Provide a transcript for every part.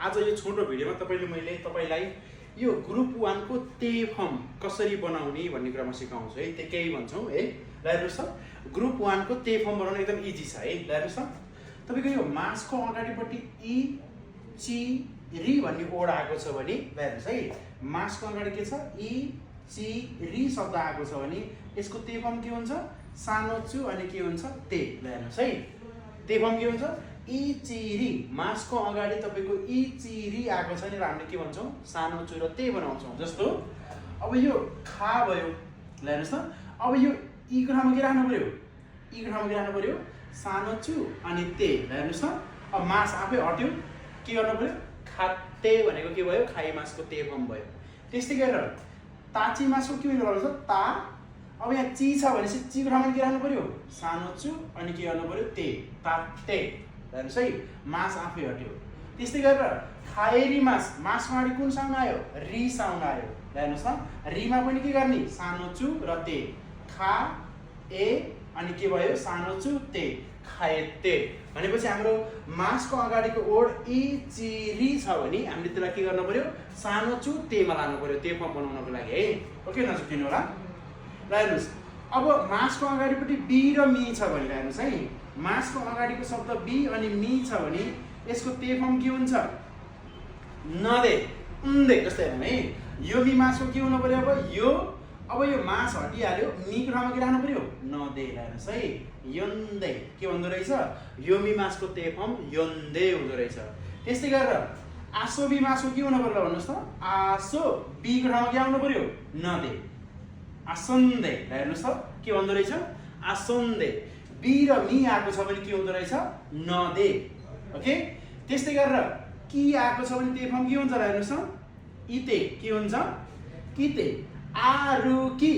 आज यो छोटो भिडियोमा तपाईलाई यो ग्रुप 1 को तेफम कसरी बनाउने भन्ने कुरा म सिकाउँछु है। केही भन्छौँ है। ल हेर्नुस् त, ग्रुप 1 को तेफम बनाउन एकदम इजी छ है। ल हेर्नुस् त, तपाईको यो मासको अगाडिपट्टि इ ची रि भन्ने ओड आएको छ भने ल हेर्नुस् है, मासको अगाडि के छ, इ ची रि शब्द आएको छ भने यसको तेफम के हुन्छ, सानो चु अनि के हुन्छ, ते। ल हेर्नुस् है, तेफम के हुन्छ, इ ची रि। मासको अगाडि तपाईको इ ची रि आएको छ नि, हामीले के भन्छौँ, सानो चु र ते बनाउँछौँ। जस्तो अब यो खा भयो। ल हेर्नुस् त, अब यो इ को ठाउँमा के राख्नु पर्यो, इ को ठाउँमा के राख्नु पर्यो, सानो चु अनि ते। ल हेर्नुस् त, अब मास आफै हट्यो, के गर्नु पर्यो, खाते भनेको के भयो, खाइ मासको तेफम भयो। त्यस्तै गरेर ताची मासको के गर्नु पर्छ, ता। अब यहाँ ची छ भनेपछि ची को ठाउँमा के राख्नु पर्यो, सानो चु अनि के गर्नु पर्यो, ते, ताते। हेर्नुस् है, मास आफै हट्यो। त्यस्तै गरेर खाएरी मास, मासको अगाडि कुन साउन्ड आयो, रि साउन्ड आयो। हेर्नुस् त, रिमा पनि के गर्ने, सानो चु र ते, खा ए अनि के भयो, सानो चु ते, खाएते। भनेपछि हाम्रो मासको अगाडिको ओड इ ची रि छ भने हामीले त्यसलाई के गर्नु पर्यो, सानो चु तेमा लानु पर्यो तेफम बनाउनको लागि है। ओके, नछुट्टिनु होला। ल हेर्नुस्, अब मासको अगाडिपट्टि बी र मी छ भने हेर्नुस् है, मासको अगाडिको शब्द बी अनि मी छ भने यसको तेफम के हुन्छ, नदे उन्दे। जस्तै हेर्नु है, यो मी मासको के हुनु पर्यो, अब यो मास हटिहाल्यो, मी को ठाउँमा के राख्नु पर्यो, नदे। हेर्नुस् है, योन्दे के भन्दो रहेछ, यो मी मासको तेफम योन्दे हुँदो रहेछ। त्यस्तै गरेर आसो बी मासको के हुनु पर्यो भन्नुस् त, आसो बी को ठाउँमा के आउनु पर्यो, नदे, आसन्दे। हेर्नुस् त, के भन्दो रहेछ, आसन्दे। बी र मी आएको छ भने के हुँदो रहेछ, नदे। ओके, त्यस्तै गरेर कि आएको छ भने तेफम के हुन्छ, हेर्नुस् त, इते के हुन्छ, किते। आरु कि,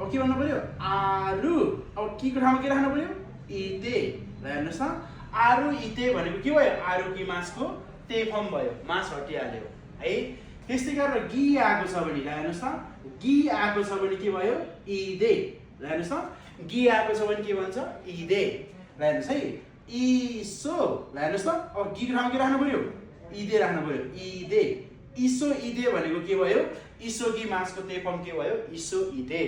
अब के भन्नु पर्यो, आरु। अब कि को ठाउँमा के राख्नु पर्यो, इते। हेर्नुस् त, आरु इते भनेको के भयो, आरु कि मासको तेफम भयो, मास हटिहाल्यो है। त्यस्तै गरेर गि आएको छ भने हेर्नुस् त, गि आएको छ भने के भयो, इदे। हेर्नुस् त, गि आएको छ भने के भन्छ, इदे। हेर्नुस् है, इसो। हेर्नुस् त, अब गि को ठाउँमा के राख्नु पर्यो, इदे राख्नु पर्यो, इदे। इसो इदे भनेको के भयो, इसोगी मासको तेफम के भयो, इसो इदे।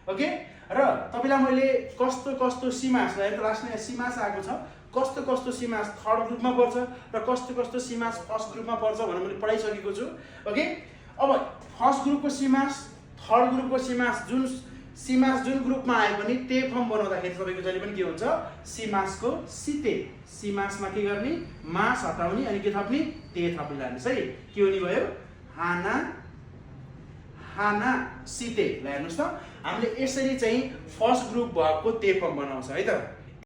ओके, र तपाईलाई मैले कस्तो कस्तो सिमास, लास्टमा सिमास आएको छ, कस्तो कस्तो सिमास थर्ड ग्रुपमा पर्छ र कस्तो कस्तो सिमास फर्स्ट ग्रुपमा पर्छ भनेर मैले पढाइसकेको छु। ओके, अब फर्स्ट ग्रुपको सिमास, थर्ड ग्रुपको सिमास, जुन ग्रुपमा आए पनि तेफम बनाउँदाखेरि तपाईको जहिले पनि के हुन्छ, सिमासको सिते, सिमासमा के गर्ने, मास हटाउने अनि के थप्ने, ते थप्ने। लानुहोस् है, के हुने भयो, हाना हाना सिते। ल हेर्नुस् त, हामीले यसरी चाहिँ फर्स्ट ग्रुप भएको तेफम बनाउँछ है त।